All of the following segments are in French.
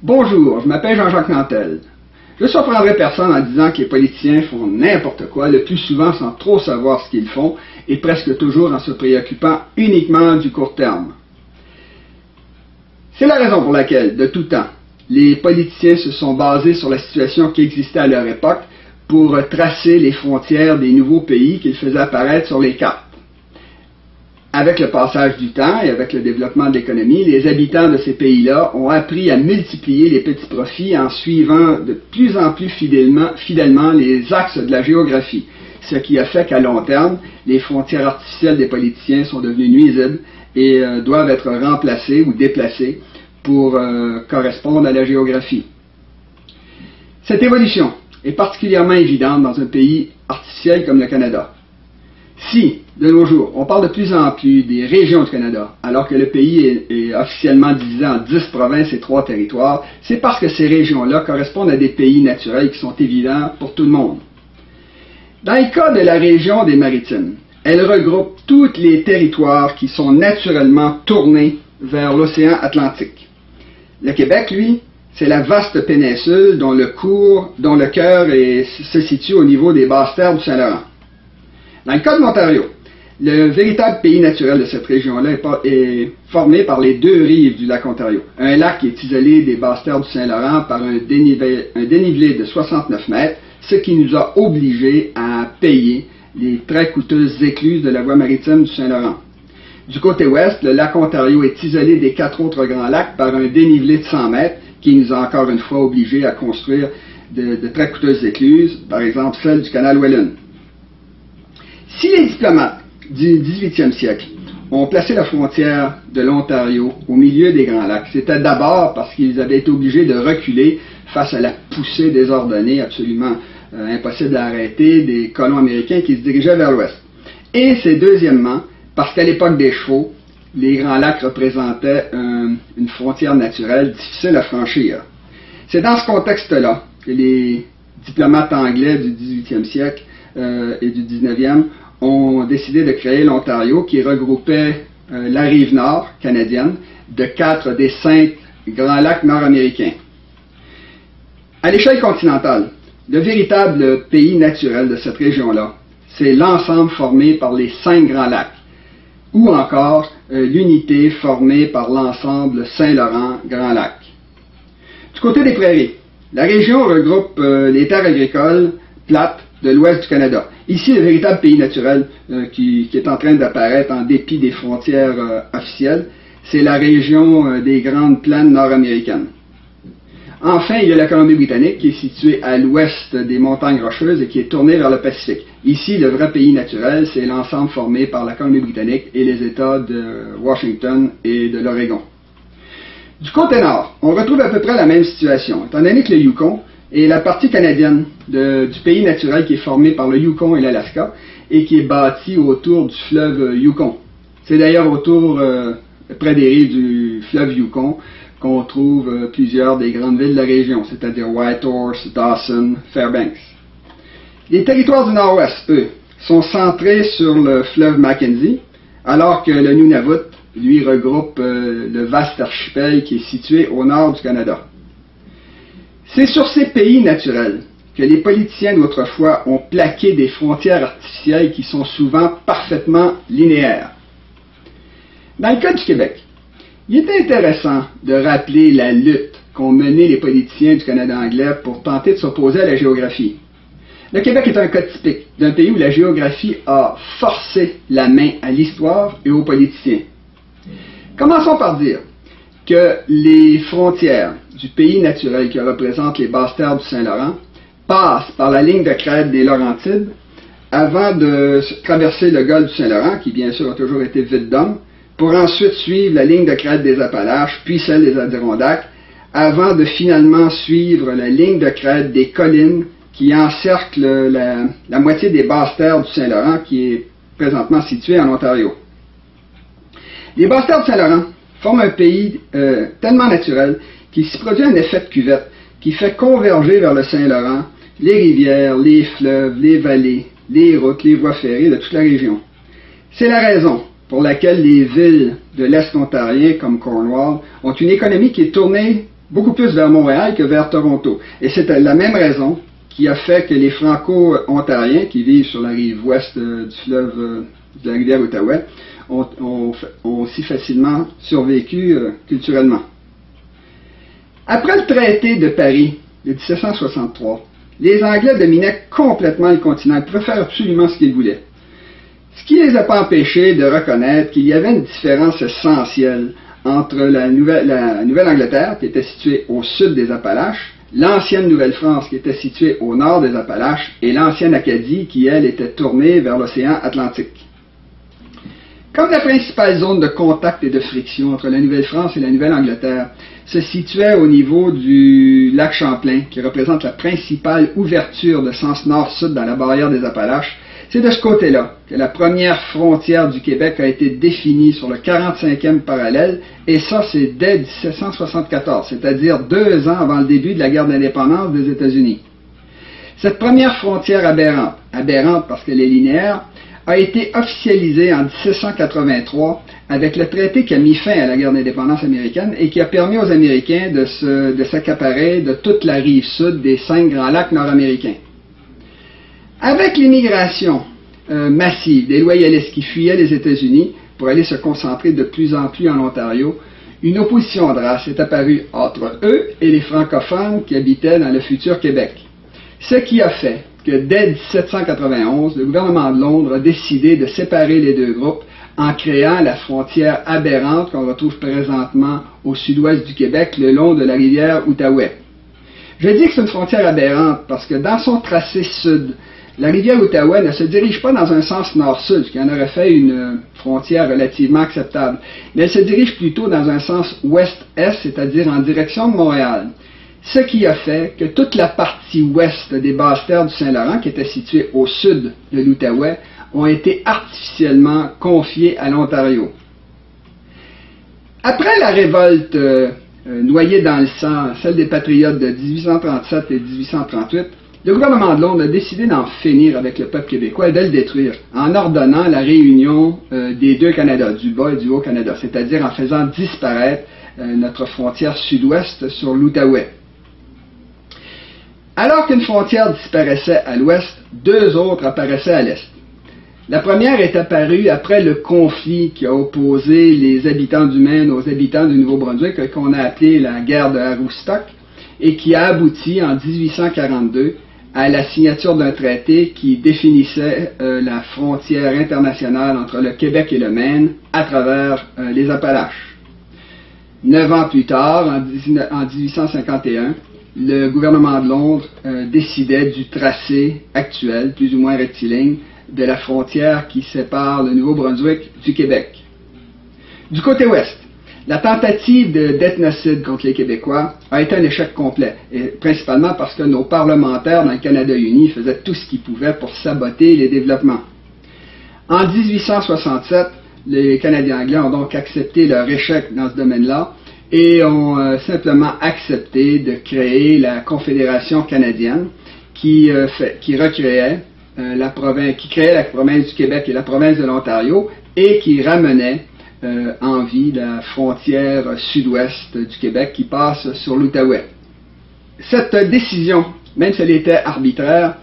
Bonjour, je m'appelle Jean-Jacques Nantel. Je ne surprendrai personne en disant que les politiciens font n'importe quoi, le plus souvent sans trop savoir ce qu'ils font, et presque toujours en se préoccupant uniquement du court terme. C'est la raison pour laquelle, de tout temps, les politiciens se sont basés sur la situation qui existait à leur époque pour tracer les frontières des nouveaux pays qu'ils faisaient apparaître sur les cartes. Avec le passage du temps et avec le développement de l'économie, les habitants de ces pays-là ont appris à multiplier les petits profits en suivant de plus en plus fidèlement les axes de la géographie, ce qui a fait qu'à long terme, les frontières artificielles des politiciens sont devenues nuisibles et doivent être remplacées ou déplacées pour correspondre à la géographie. Cette évolution est particulièrement évidente dans un pays artificiel comme le Canada. Si, de nos jours, on parle de plus en plus des régions du Canada, alors que le pays est officiellement divisé en 10 provinces et 3 territoires, c'est parce que ces régions-là correspondent à des pays naturels qui sont évidents pour tout le monde. Dans le cas de la région des Maritimes, elle regroupe tous les territoires qui sont naturellement tournés vers l'océan Atlantique. Le Québec, lui, c'est la vaste péninsule dont le cœur se situe au niveau des basses terres du Saint-Laurent. Dans le cas de l'Ontario, le véritable pays naturel de cette région-là est formé par les deux rives du lac Ontario. Un lac qui est isolé des basses terres du Saint-Laurent par un dénivelé de 69 mètres, ce qui nous a obligés à payer les très coûteuses écluses de la voie maritime du Saint-Laurent. Du côté ouest, le lac Ontario est isolé des 4 autres grands lacs par un dénivelé de 100 mètres, qui nous a encore une fois obligés à construire de très coûteuses écluses, par exemple celle du canal Welland. Si les diplomates du 18e siècle ont placé la frontière de l'Ontario au milieu des Grands Lacs, c'était d'abord parce qu'ils avaient été obligés de reculer face à la poussée désordonnée, absolument impossible à arrêter, des colons américains qui se dirigeaient vers l'ouest. Et c'est deuxièmement parce qu'à l'époque des chevaux, les Grands Lacs représentaient une frontière naturelle difficile à franchir. C'est dans ce contexte-là que les diplomates anglais du 18e siècle et du 19e ont décidé de créer l'Ontario qui regroupait la rive nord canadienne de 4 des 5 grands lacs nord-américains. À l'échelle continentale, le véritable pays naturel de cette région-là, c'est l'ensemble formé par les 5 grands lacs, ou encore l'unité formée par l'ensemble Saint-Laurent-Grand Lac. Du côté des prairies, la région regroupe les terres agricoles plates de l'ouest du Canada. Ici, le véritable pays naturel qui est en train d'apparaître en dépit des frontières officielles, c'est la région des Grandes Plaines nord-américaines. Enfin, il y a la Colombie-Britannique qui est située à l'ouest des montagnes Rocheuses et qui est tournée vers le Pacifique. Ici, le vrai pays naturel, c'est l'ensemble formé par la Colombie-Britannique et les États de Washington et de l'Oregon. Du côté nord, on retrouve à peu près la même situation, étant donné que le Yukon est la partie canadienne du pays naturel qui est formé par le Yukon et l'Alaska et qui est bâti autour du fleuve Yukon. C'est d'ailleurs près des rives du fleuve Yukon, qu'on trouve plusieurs des grandes villes de la région, c'est-à-dire Whitehorse, Dawson, Fairbanks. Les territoires du nord-ouest, eux, sont centrés sur le fleuve Mackenzie, alors que le Nunavut, lui, regroupe le vaste archipel qui est situé au nord du Canada. C'est sur ces pays naturels que les politiciens d'autrefois ont plaqué des frontières artificielles qui sont souvent parfaitement linéaires. Dans le cas du Québec, il est intéressant de rappeler la lutte qu'ont menée les politiciens du Canada anglais pour tenter de s'opposer à la géographie. Le Québec est un cas typique d'un pays où la géographie a forcé la main à l'histoire et aux politiciens. Commençons par dire que les frontières du pays naturel qui représente les basses terres du Saint-Laurent passent par la ligne de crête des Laurentides avant de traverser le golfe du Saint-Laurent, qui bien sûr a toujours été vide d'hommes, pour ensuite suivre la ligne de crête des Appalaches, puis celle des Adirondacks, avant de finalement suivre la ligne de crête des collines qui encerclent la moitié des basses terres du Saint-Laurent, qui est présentement située en Ontario. Les basses terres du Saint-Laurent forment un pays tellement naturel qu'il s'y produit un effet de cuvette qui fait converger vers le Saint-Laurent les rivières, les fleuves, les vallées, les routes, les voies ferrées de toute la région. C'est la raison pour laquelle les villes de l'Est ontarien, comme Cornwall, ont une économie qui est tournée beaucoup plus vers Montréal que vers Toronto. Et c'est la même raison qui a fait que les Franco-Ontariens qui vivent sur la rive ouest du fleuve de la rivière Outaouais ont aussi facilement survécu culturellement. Après le traité de Paris de 1763, les Anglais dominaient complètement le continent. Ils pouvaient faire absolument ce qu'ils voulaient. Ce qui ne les a pas empêchés de reconnaître qu'il y avait une différence essentielle entre la Nouvelle-Angleterre, qui était située au sud des Appalaches, l'ancienne Nouvelle-France, qui était située au nord des Appalaches, et l'ancienne Acadie, qui, elle, était tournée vers l'océan Atlantique. Comme la principale zone de contact et de friction entre la Nouvelle-France et la Nouvelle-Angleterre se situait au niveau du lac Champlain, qui représente la principale ouverture de sens nord-sud dans la barrière des Appalaches, c'est de ce côté-là que la première frontière du Québec a été définie sur le 45e parallèle, et ça c'est dès 1774, c'est-à-dire 2 ans avant le début de la guerre d'indépendance des États-Unis. Cette première frontière aberrante parce qu'elle est linéaire, a été officialisée en 1783 avec le traité qui a mis fin à la guerre d'indépendance américaine et qui a permis aux Américains de s'accaparer de toute la rive sud des 5 grands lacs nord-américains. Avec l'immigration massive des loyalistes qui fuyaient les États-Unis pour aller se concentrer de plus en plus en Ontario, une opposition de race est apparue entre eux et les francophones qui habitaient dans le futur Québec. Ce qui a fait que dès 1791, le gouvernement de Londres a décidé de séparer les deux groupes en créant la frontière aberrante qu'on retrouve présentement au sud-ouest du Québec, le long de la rivière Outaouais. Je dis que c'est une frontière aberrante parce que dans son tracé sud, la rivière Outaouais ne se dirige pas dans un sens nord-sud, ce qui en aurait fait une frontière relativement acceptable, mais elle se dirige plutôt dans un sens ouest-est, c'est-à-dire en direction de Montréal. Ce qui a fait que toute la partie ouest des basses-terres du Saint-Laurent, qui était située au sud de l'Outaouais, ont été artificiellement confiées à l'Ontario. Après la révolte noyée dans le sang, celle des patriotes de 1837 et 1838, le gouvernement de Londres a décidé d'en finir avec le peuple québécois et de le détruire, en ordonnant la réunion des deux Canada, du Bas et du Haut-Canada, c'est-à-dire en faisant disparaître notre frontière sud-ouest sur l'Outaouais. Alors qu'une frontière disparaissait à l'ouest, 2 autres apparaissaient à l'est. La première est apparue après le conflit qui a opposé les habitants du Maine aux habitants du Nouveau-Brunswick, qu'on a appelé la guerre de Aroostook, et qui a abouti en 1842 à la signature d'un traité qui définissait la frontière internationale entre le Québec et le Maine à travers les Appalaches. 9 ans plus tard, en 1851, le gouvernement de Londres décidait du tracé actuel, plus ou moins rectiligne, de la frontière qui sépare le Nouveau-Brunswick du Québec. Du côté ouest, la tentative d'ethnocide contre les Québécois a été un échec complet, et principalement parce que nos parlementaires dans le Canada uni faisaient tout ce qu'ils pouvaient pour saboter les développements. En 1867, les Canadiens anglais ont donc accepté leur échec dans ce domaine-là, et ont simplement accepté de créer la Confédération canadienne qui créait la province du Québec et la province de l'Ontario et qui ramenait en vie la frontière sud-ouest du Québec qui passe sur l'Outaouais. Cette décision, même si elle était arbitraire,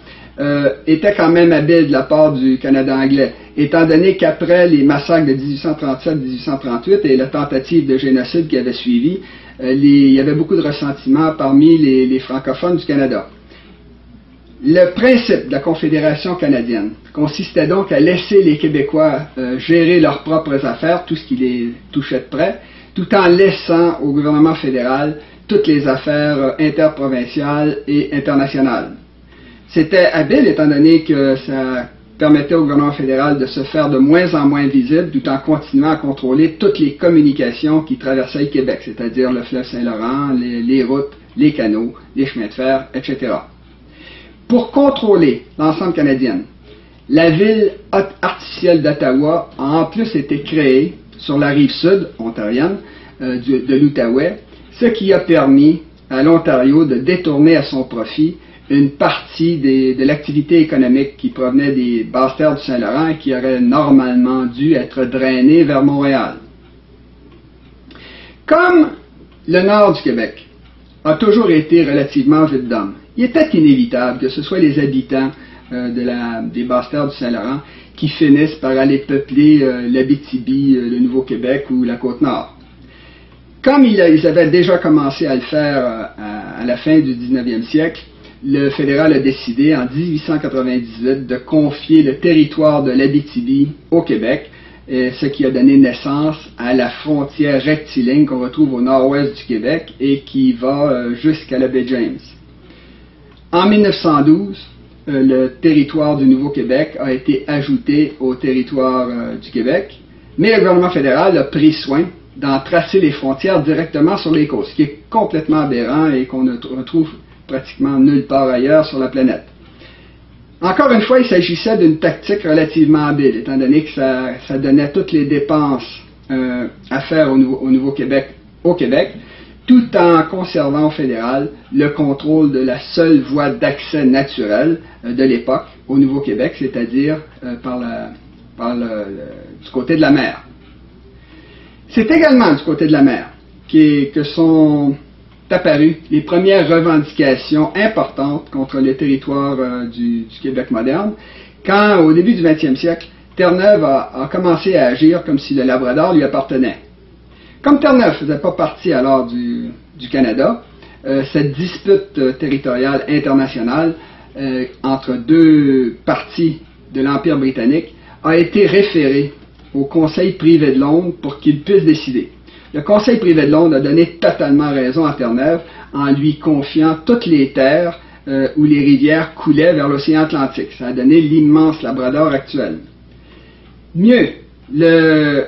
était quand même habile de la part du Canada anglais, étant donné qu'après les massacres de 1837-1838 et la tentative de génocide qui avait suivi, il y avait beaucoup de ressentiment parmi les francophones du Canada. Le principe de la Confédération canadienne consistait donc à laisser les Québécois gérer leurs propres affaires, tout ce qui les touchait de près, tout en laissant au gouvernement fédéral toutes les affaires interprovinciales et internationales. C'était habile étant donné que ça permettait au gouvernement fédéral de se faire de moins en moins visible tout en continuant à contrôler toutes les communications qui traversaient le Québec, c'est-à-dire le fleuve Saint-Laurent, les routes, les canaux, les chemins de fer, etc. Pour contrôler l'ensemble canadien, la ville artificielle d'Ottawa a en plus été créée sur la rive sud ontarienne de l'Outaouais, ce qui a permis à l'Ontario de détourner à son profit une partie de l'activité économique qui provenait des basses-terres du Saint-Laurent et qui aurait normalement dû être drainée vers Montréal. Comme le nord du Québec a toujours été relativement vide d'hommes. Il était inévitable que ce soit les habitants des basses-terres du Saint-Laurent qui finissent par aller peupler l'Abitibi, le Nouveau-Québec ou la Côte-Nord. Comme ils avaient déjà commencé à le faire à la fin du 19e siècle, le fédéral a décidé en 1898 de confier le territoire de l'Abitibi au Québec, ce qui a donné naissance à la frontière rectiligne qu'on retrouve au nord-ouest du Québec et qui va jusqu'à la baie James. En 1912, le territoire du Nouveau-Québec a été ajouté au territoire du Québec, mais le gouvernement fédéral a pris soin d'en tracer les frontières directement sur les côtes, ce qui est complètement aberrant et qu'on ne retrouve pratiquement nulle part ailleurs sur la planète. Encore une fois, il s'agissait d'une tactique relativement habile, étant donné que ça donnait toutes les dépenses à faire au Nouveau-Québec au Québec, tout en conservant au fédéral le contrôle de la seule voie d'accès naturelle de l'époque au Nouveau-Québec, c'est-à-dire du côté de la mer. C'est également du côté de la mer que sont apparues les premières revendications importantes contre le territoire du Québec moderne, quand, au début du 20e siècle, Terre-Neuve a commencé à agir comme si le Labrador lui appartenait. Comme Terre-Neuve ne faisait pas partie alors du Canada, cette dispute territoriale internationale entre deux parties de l'Empire britannique a été référée au Conseil privé de Londres pour qu'il puisse décider. Le Conseil privé de Londres a donné totalement raison à Terre-Neuve en lui confiant toutes les terres où les rivières coulaient vers l'océan Atlantique. Ça a donné l'immense Labrador actuel. Mieux, le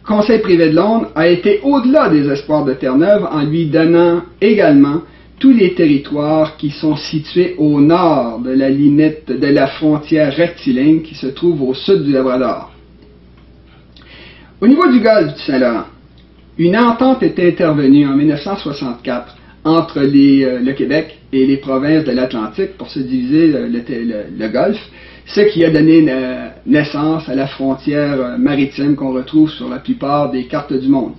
Conseil privé de Londres a été au-delà des espoirs de Terre-Neuve en lui donnant également tous les territoires qui sont situés au nord de la limite de la frontière rectiligne qui se trouve au sud du Labrador. Au niveau du golfe du Saint-Laurent, une entente est intervenue en 1964 entre le Québec et les provinces de l'Atlantique pour se diviser le golfe, ce qui a donné naissance à la frontière maritime qu'on retrouve sur la plupart des cartes du monde.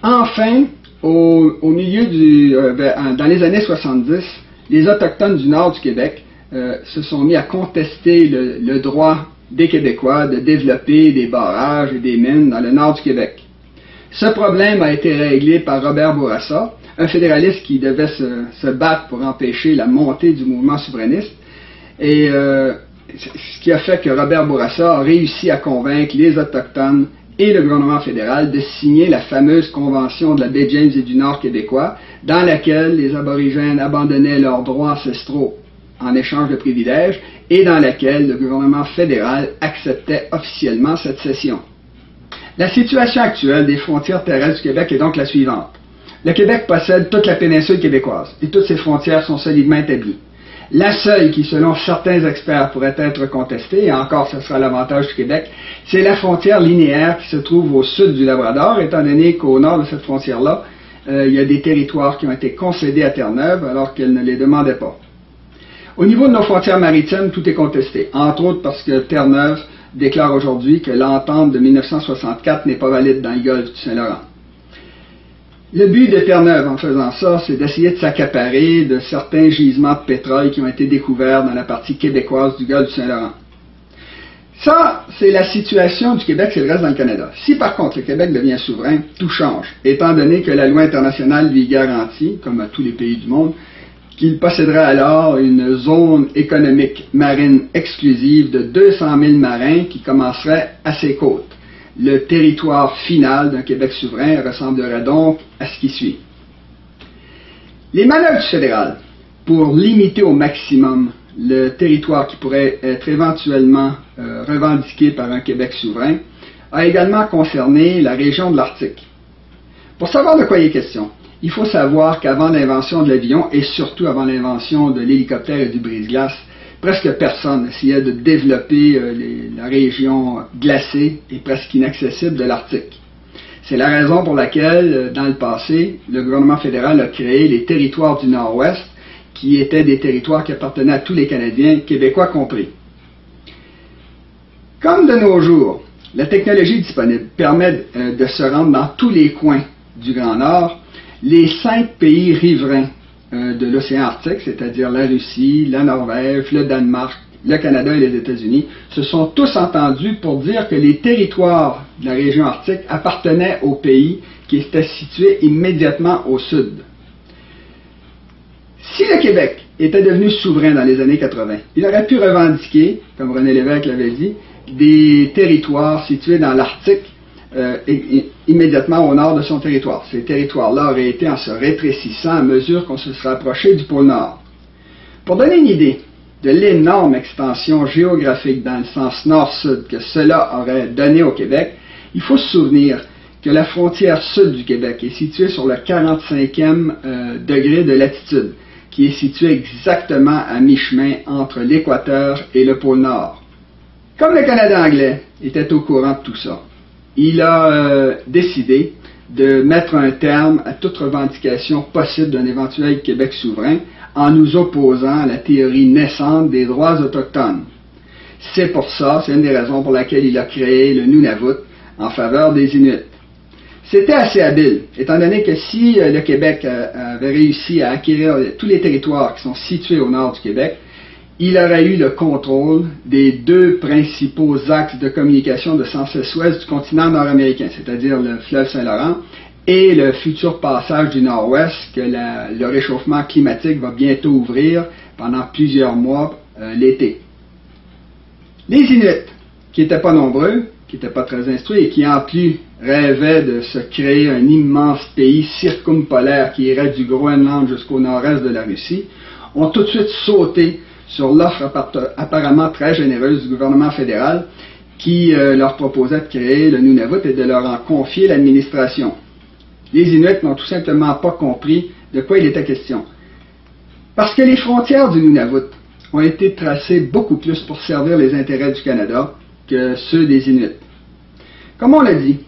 Enfin, au milieu dans les années 70, les Autochtones du nord du Québec se sont mis à contester le droit des Québécois de développer des barrages et des mines dans le nord du Québec. Ce problème a été réglé par Robert Bourassa, un fédéraliste qui devait se battre pour empêcher la montée du mouvement souverainiste, et ce qui a fait que Robert Bourassa a réussi à convaincre les Autochtones et le gouvernement fédéral de signer la fameuse convention de la baie James et du Nord québécois, dans laquelle les aborigènes abandonnaient leurs droits ancestraux en échange de privilèges, et dans laquelle le gouvernement fédéral acceptait officiellement cette cession. La situation actuelle des frontières terrestres du Québec est donc la suivante. Le Québec possède toute la péninsule québécoise, et toutes ses frontières sont solidement établies. La seule qui, selon certains experts, pourrait être contestée, et encore ce sera l'avantage du Québec, c'est la frontière linéaire qui se trouve au sud du Labrador, étant donné qu'au nord de cette frontière-là, il y a des territoires qui ont été concédés à Terre-Neuve alors qu'elle ne les demandait pas. Au niveau de nos frontières maritimes, tout est contesté, entre autres parce que Terre-Neuve déclare aujourd'hui que l'entente de 1964 n'est pas valide dans le golfe du Saint-Laurent. Le but de Terre-Neuve en faisant ça, c'est d'essayer de s'accaparer de certains gisements de pétrole qui ont été découverts dans la partie québécoise du golfe du Saint-Laurent. Ça, c'est la situation du Québec, c'est le reste dans le Canada. Si par contre le Québec devient souverain, tout change, étant donné que la loi internationale lui garantit, comme à tous les pays du monde, qu'il possédera alors une zone économique marine exclusive de 200 000 marins qui commencerait à ses côtes. Le territoire final d'un Québec souverain ressemblerait donc à ce qui suit. Les manœuvres du fédéral pour limiter au maximum le territoire qui pourrait être éventuellement revendiqué par un Québec souverain a également concerné la région de l'Arctique. Pour savoir de quoi il est question, il faut savoir qu'avant l'invention de l'avion et surtout avant l'invention de l'hélicoptère et du brise-glace, presque personne essayait de développer la région glacée et presque inaccessible de l'Arctique. C'est la raison pour laquelle, dans le passé, le gouvernement fédéral a créé les territoires du Nord-Ouest, qui étaient des territoires qui appartenaient à tous les Canadiens, Québécois compris. Comme de nos jours, la technologie disponible permet de se rendre dans tous les coins du Grand Nord, les 5 pays riverains de l'océan Arctique, c'est-à-dire la Russie, la Norvège, le Danemark, le Canada et les États-Unis, se sont tous entendus pour dire que les territoires de la région arctique appartenaient aux pays qui étaient situés immédiatement au sud. Si le Québec était devenu souverain dans les années 80, il aurait pu revendiquer, comme René Lévesque l'avait dit, des territoires situés dans l'Arctique immédiatement au nord de son territoire. Ces territoires-là auraient été en se rétrécissant à mesure qu'on se serait approché du pôle Nord. Pour donner une idée de l'énorme extension géographique dans le sens nord-sud que cela aurait donné au Québec, il faut se souvenir que la frontière sud du Québec est située sur le 45e degré de latitude, qui est situé exactement à mi-chemin entre l'équateur et le pôle Nord. Comme le Canada anglais était au courant de tout ça, il a décidé de mettre un terme à toute revendication possible d'un éventuel Québec souverain en nous opposant à la théorie naissante des droits autochtones. C'est pour ça, c'est une des raisons pour laquelle il a créé le Nunavut en faveur des Inuits. C'était assez habile, étant donné que si le Québec avait réussi à acquérir tous les territoires qui sont situés au nord du Québec, il aurait eu le contrôle des 2 principaux axes de communication de sens est-ouest du continent nord-américain, c'est-à-dire le fleuve Saint-Laurent et le futur passage du nord-ouest que le réchauffement climatique va bientôt ouvrir pendant plusieurs mois l'été. Les Inuits, qui n'étaient pas nombreux, qui n'étaient pas très instruits et qui en plus rêvaient de se créer un immense pays circumpolaire qui irait du Groenland jusqu'au nord-est de la Russie, ont tout de suite sauté sur l'offre apparemment très généreuse du gouvernement fédéral qui leur proposait de créer le Nunavut et de leur en confier l'administration. Les Inuits n'ont tout simplement pas compris de quoi il était question. Parce que les frontières du Nunavut ont été tracées beaucoup plus pour servir les intérêts du Canada que ceux des Inuits. Comme on l'a dit,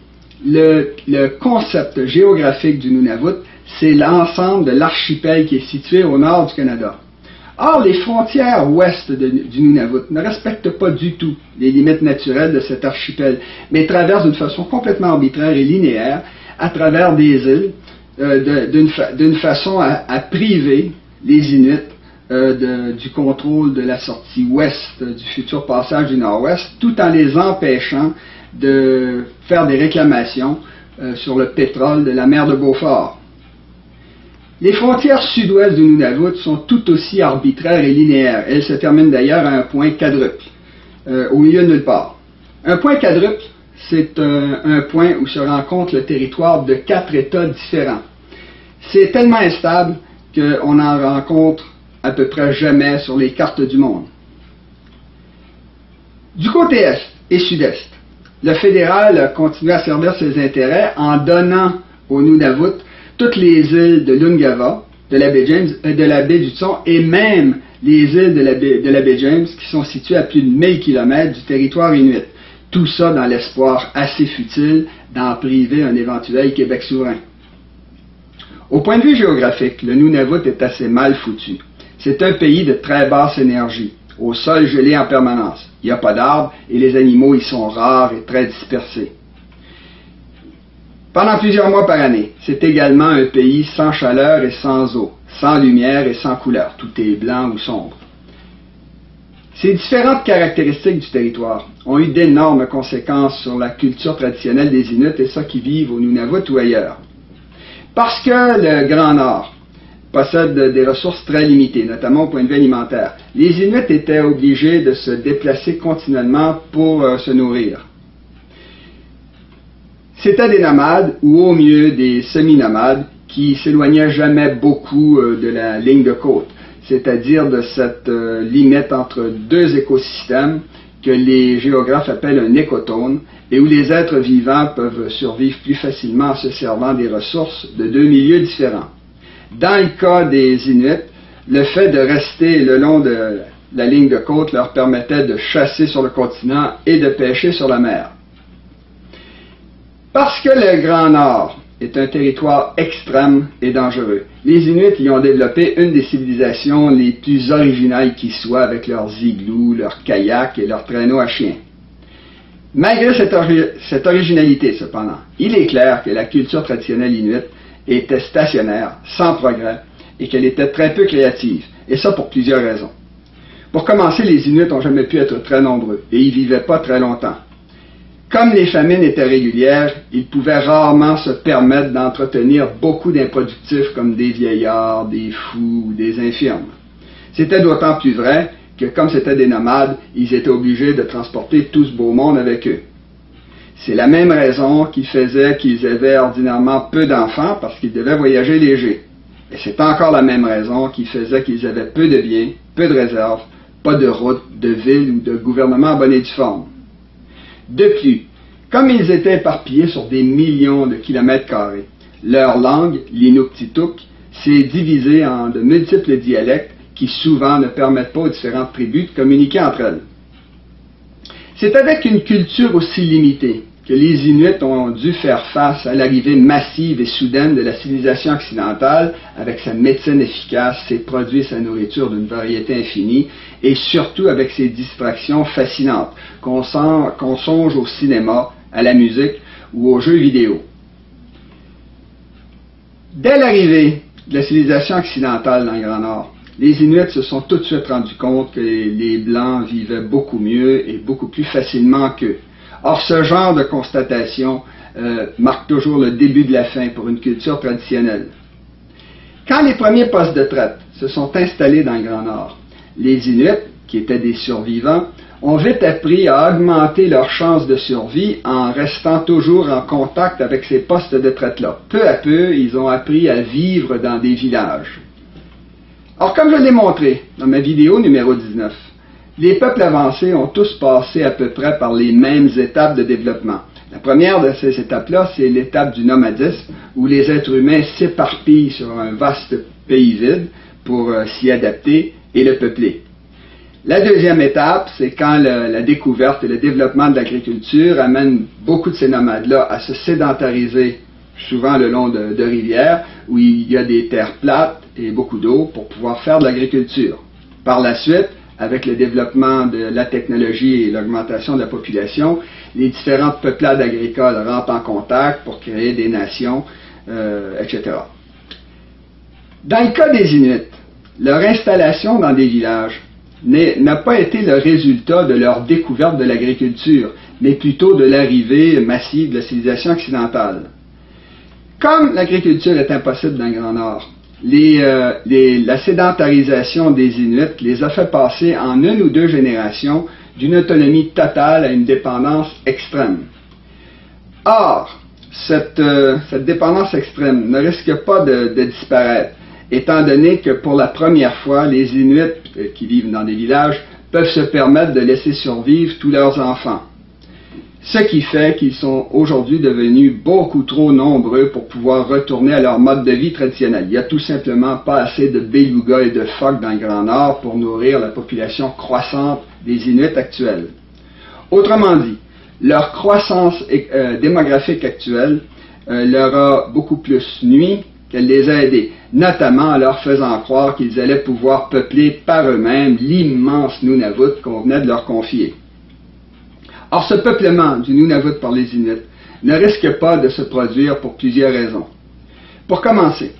le concept géographique du Nunavut, c'est l'ensemble de l'archipel qui est situé au nord du Canada. Or, les frontières ouest du Nunavut ne respectent pas du tout les limites naturelles de cet archipel, mais traversent d'une façon complètement arbitraire et linéaire à travers des îles, d'une façon à priver les Inuits du contrôle de la sortie ouest du futur passage du nord-ouest, tout en les empêchant de faire des réclamations sur le pétrole de la mer de Beaufort. Les frontières sud-ouest du Nunavut sont tout aussi arbitraires et linéaires. Elles se terminent d'ailleurs à un point quadruple, au milieu de nulle part. Un point quadruple, c'est un point où se rencontre le territoire de 4 États différents. C'est tellement instable qu'on n'en rencontre à peu près jamais sur les cartes du monde. Du côté est et sud-est, le fédéral a continué à servir ses intérêts en donnant au Nunavut toutes les îles de l'Ungava, de la baie James, de la baie d'Hudson et même les îles de la baie James qui sont situées à plus de 1000 km du territoire inuit. Tout ça dans l'espoir assez futile d'en priver un éventuel Québec souverain. Au point de vue géographique, le Nunavut est assez mal foutu. C'est un pays de très basse énergie, au sol gelé en permanence. Il n'y a pas d'arbres et les animaux y sont rares et très dispersés. Pendant plusieurs mois par année, c'est également un pays sans chaleur et sans eau, sans lumière et sans couleur. Tout est blanc ou sombre. Ces différentes caractéristiques du territoire ont eu d'énormes conséquences sur la culture traditionnelle des Inuits et ceux qui vivent au Nunavut ou ailleurs. Parce que le Grand Nord possède des ressources très limitées, notamment au point de vue alimentaire, les Inuits étaient obligés de se déplacer continuellement pour se nourrir. C'étaient des nomades, ou au mieux des semi-nomades, qui s'éloignaient jamais beaucoup de la ligne de côte, c'est-à-dire de cette limite entre 2 écosystèmes que les géographes appellent un écotone, et où les êtres vivants peuvent survivre plus facilement en se servant des ressources de 2 milieux différents. Dans le cas des Inuits, le fait de rester le long de la ligne de côte leur permettait de chasser sur le continent et de pêcher sur la mer. Parce que le Grand Nord est un territoire extrême et dangereux, les Inuits y ont développé une des civilisations les plus originales qui soient avec leurs igloos, leurs kayaks et leurs traîneaux à chiens. Malgré cette originalité, cependant, il est clair que la culture traditionnelle inuite était stationnaire, sans progrès, et qu'elle était très peu créative, et ça pour plusieurs raisons. Pour commencer, les Inuits n'ont jamais pu être très nombreux, et ils ne vivaient pas très longtemps. Comme les famines étaient régulières, ils pouvaient rarement se permettre d'entretenir beaucoup d'improductifs comme des vieillards, des fous ou des infirmes. C'était d'autant plus vrai que comme c'était des nomades, ils étaient obligés de transporter tout ce beau monde avec eux. C'est la même raison qui faisait qu'ils avaient ordinairement peu d'enfants parce qu'ils devaient voyager léger. Et c'est encore la même raison qui faisait qu'ils avaient peu de biens, peu de réserves, pas de routes, de villes ou de gouvernement en bonne et due forme. De plus, comme ils étaient éparpillés sur des millions de kilomètres carrés, leur langue, l'inuktitut, s'est divisée en de multiples dialectes qui souvent ne permettent pas aux différentes tribus de communiquer entre elles. C'est avec une culture aussi limitée que les Inuits ont dû faire face à l'arrivée massive et soudaine de la civilisation occidentale avec sa médecine efficace, ses produits et sa nourriture d'une variété infinie, et surtout avec ses distractions fascinantes, qu'on songe au cinéma, à la musique ou aux jeux vidéo. Dès l'arrivée de la civilisation occidentale dans le Grand Nord, les Inuits se sont tout de suite rendus compte que les Blancs vivaient beaucoup mieux et beaucoup plus facilement qu'eux. Or, ce genre de constatation marque toujours le début de la fin pour une culture traditionnelle. Quand les premiers postes de traite se sont installés dans le Grand Nord, les Inuits, qui étaient des survivants, ont vite appris à augmenter leurs chances de survie en restant toujours en contact avec ces postes de traite-là. Peu à peu, ils ont appris à vivre dans des villages. Or, comme je l'ai montré dans ma vidéo numéro 19, les peuples avancés ont tous passé à peu près par les mêmes étapes de développement. La première de ces étapes-là, c'est l'étape du nomadisme, où les êtres humains s'éparpillent sur un vaste pays vide pour s'y adapter et le peupler. La deuxième étape, c'est quand la découverte et le développement de l'agriculture amènent beaucoup de ces nomades-là à se sédentariser, souvent le long de rivières, où il y a des terres plates et beaucoup d'eau pour pouvoir faire de l'agriculture. Par la suite, avec le développement de la technologie et l'augmentation de la population, les différentes peuplades agricoles rentrent en contact pour créer des nations, etc. Dans le cas des Inuits, leur installation dans des villages n'a pas été le résultat de leur découverte de l'agriculture, mais plutôt de l'arrivée massive de la civilisation occidentale. Comme l'agriculture est impossible dans le Grand Nord, la sédentarisation des Inuits les a fait passer en une ou deux générations d'une autonomie totale à une dépendance extrême. Or, cette dépendance extrême ne risque pas de disparaître, étant donné que pour la première fois, les Inuits qui vivent dans des villages peuvent se permettre de laisser survivre tous leurs enfants. Ce qui fait qu'ils sont aujourd'hui devenus beaucoup trop nombreux pour pouvoir retourner à leur mode de vie traditionnel. Il n'y a tout simplement pas assez de belugas et de phoques dans le Grand Nord pour nourrir la population croissante des Inuits actuels. Autrement dit, leur croissance démographique actuelle leur a beaucoup plus nui qu'elle les a aidés, notamment en leur faisant croire qu'ils allaient pouvoir peupler par eux-mêmes l'immense Nunavut qu'on venait de leur confier. Or, ce peuplement du Nunavut par les Inuits ne risque pas de se produire pour plusieurs raisons. Pour commencer,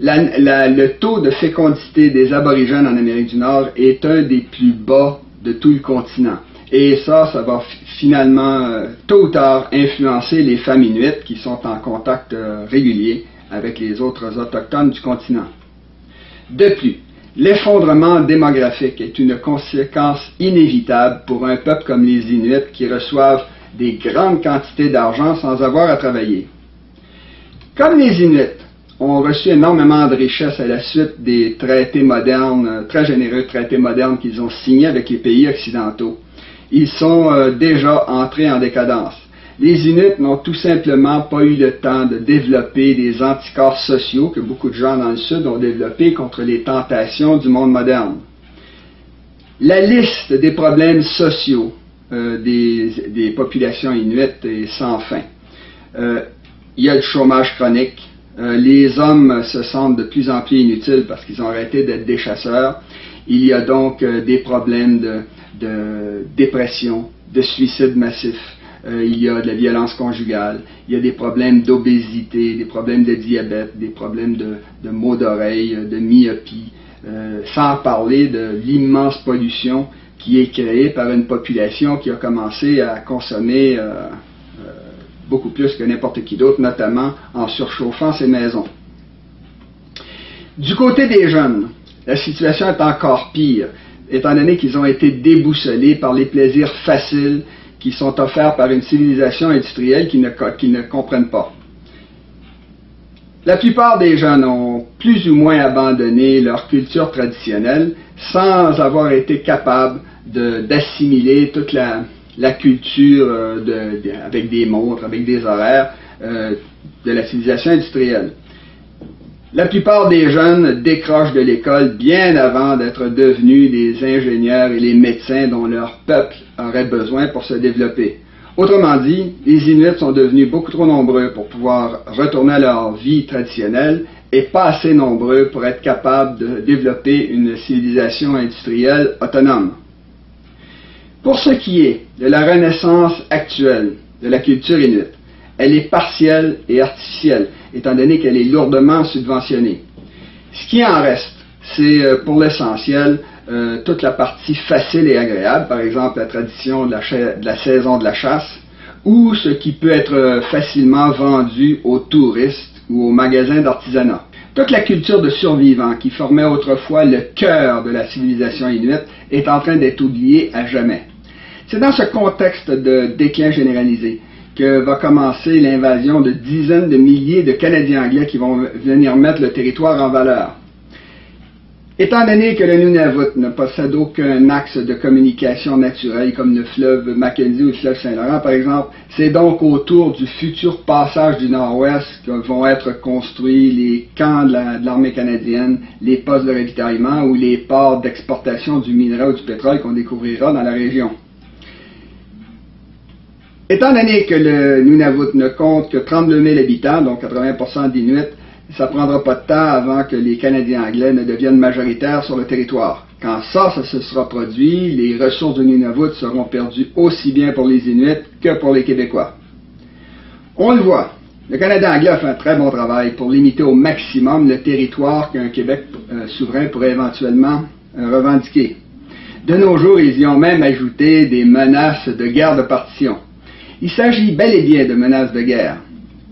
le taux de fécondité des aborigènes en Amérique du Nord est un des plus bas de tout le continent. Et ça va finalement, tôt ou tard, influencer les femmes inuites qui sont en contact régulier avec les autres autochtones du continent. De plus, l'effondrement démographique est une conséquence inévitable pour un peuple comme les Inuits qui reçoivent des grandes quantités d'argent sans avoir à travailler. Comme les Inuits ont reçu énormément de richesses à la suite des traités modernes, très généreux traités modernes qu'ils ont signés avec les pays occidentaux, ils sont déjà entrés en décadence. Les Inuits n'ont tout simplement pas eu le temps de développer des anticorps sociaux que beaucoup de gens dans le Sud ont développés contre les tentations du monde moderne. La liste des problèmes sociaux des populations inuites est sans fin. Il y a le chômage chronique. Les hommes se sentent de plus en plus inutiles parce qu'ils ont arrêté d'être des chasseurs. Il y a donc des problèmes de dépression, de suicide massif. il y a de la violence conjugale, il y a des problèmes d'obésité, des problèmes de diabète, des problèmes de maux d'oreille, de myopie, sans parler de l'immense pollution qui est créée par une population qui a commencé à consommer beaucoup plus que n'importe qui d'autre, notamment en surchauffant ses maisons. Du côté des jeunes, la situation est encore pire, étant donné qu'ils ont été déboussolés par les plaisirs faciles qui sont offerts par une civilisation industrielle qu'ils ne comprennent pas. La plupart des jeunes ont plus ou moins abandonné leur culture traditionnelle sans avoir été capables d'assimiler toute la culture avec des montres, avec des horaires de la civilisation industrielle. La plupart des jeunes décrochent de l'école bien avant d'être devenus des ingénieurs et les médecins dont leur peuple aurait besoin pour se développer. Autrement dit, les Inuits sont devenus beaucoup trop nombreux pour pouvoir retourner à leur vie traditionnelle et pas assez nombreux pour être capables de développer une civilisation industrielle autonome. Pour ce qui est de la renaissance actuelle de la culture inuite, elle est partielle et artificielle, étant donné qu'elle est lourdement subventionnée. Ce qui en reste, c'est pour l'essentiel toute la partie facile et agréable, par exemple la tradition de la saison de la chasse, ou ce qui peut être facilement vendu aux touristes ou aux magasins d'artisanat. Toute la culture de survivants qui formait autrefois le cœur de la civilisation inuite est en train d'être oubliée à jamais. C'est dans ce contexte de déclin généralisé que va commencer l'invasion de dizaines de milliers de Canadiens anglais qui vont venir mettre le territoire en valeur. Étant donné que le Nunavut ne possède aucun axe de communication naturel comme le fleuve Mackenzie ou le fleuve Saint-Laurent par exemple, c'est donc autour du futur passage du Nord-Ouest que vont être construits les camps de l'armée canadienne, les postes de ravitaillement ou les ports d'exportation du minerai ou du pétrole qu'on découvrira dans la région. Étant donné que le Nunavut ne compte que 32 000 habitants, donc 80% d'Inuits, ça ne prendra pas de temps avant que les Canadiens anglais ne deviennent majoritaires sur le territoire. Quand ça se sera produit, les ressources du Nunavut seront perdues aussi bien pour les Inuits que pour les Québécois. On le voit, le Canada anglais a fait un très bon travail pour limiter au maximum le territoire qu'un Québec souverain pourrait éventuellement revendiquer. De nos jours, ils y ont même ajouté des menaces de guerre de partition. Il s'agit bel et bien de menaces de guerre.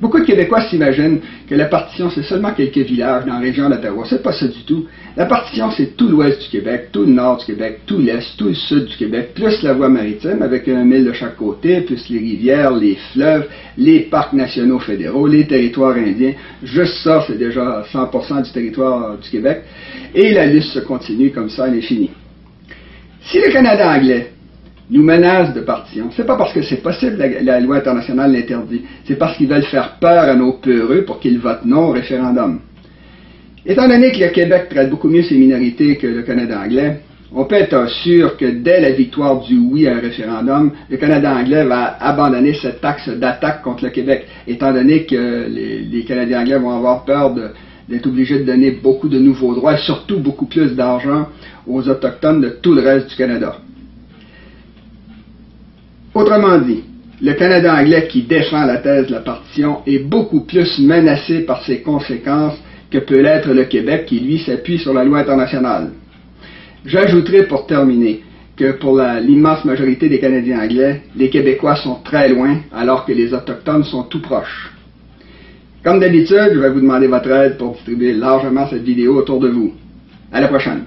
Beaucoup de Québécois s'imaginent que la partition, c'est seulement quelques villages dans la région d'Ottawa. C'est pas ça du tout. La partition, c'est tout l'ouest du Québec, tout le nord du Québec, tout l'est, tout le sud du Québec, plus la voie maritime, avec 1 mille de chaque côté, plus les rivières, les fleuves, les parcs nationaux fédéraux, les territoires indiens. Juste ça, c'est déjà 100% du territoire du Québec. Et la liste se continue comme ça à l'infini. Si le Canada anglais nous menacent de partition, c'est pas parce que c'est possible, la loi internationale l'interdit, c'est parce qu'ils veulent faire peur à nos peureux pour qu'ils votent non au référendum. Étant donné que le Québec traite beaucoup mieux ses minorités que le Canada anglais, on peut être sûr que dès la victoire du oui à un référendum, le Canada anglais va abandonner cet axe d'attaque contre le Québec, étant donné que les Canadiens anglais vont avoir peur d'être obligés de donner beaucoup de nouveaux droits et surtout beaucoup plus d'argent aux Autochtones de tout le reste du Canada. Autrement dit, le Canada anglais qui défend la thèse de la partition est beaucoup plus menacé par ses conséquences que peut l'être le Québec qui, lui, s'appuie sur la loi internationale. J'ajouterai pour terminer que pour l'immense majorité des Canadiens anglais, les Québécois sont très loin alors que les Autochtones sont tout proches. Comme d'habitude, je vais vous demander votre aide pour distribuer largement cette vidéo autour de vous. À la prochaine!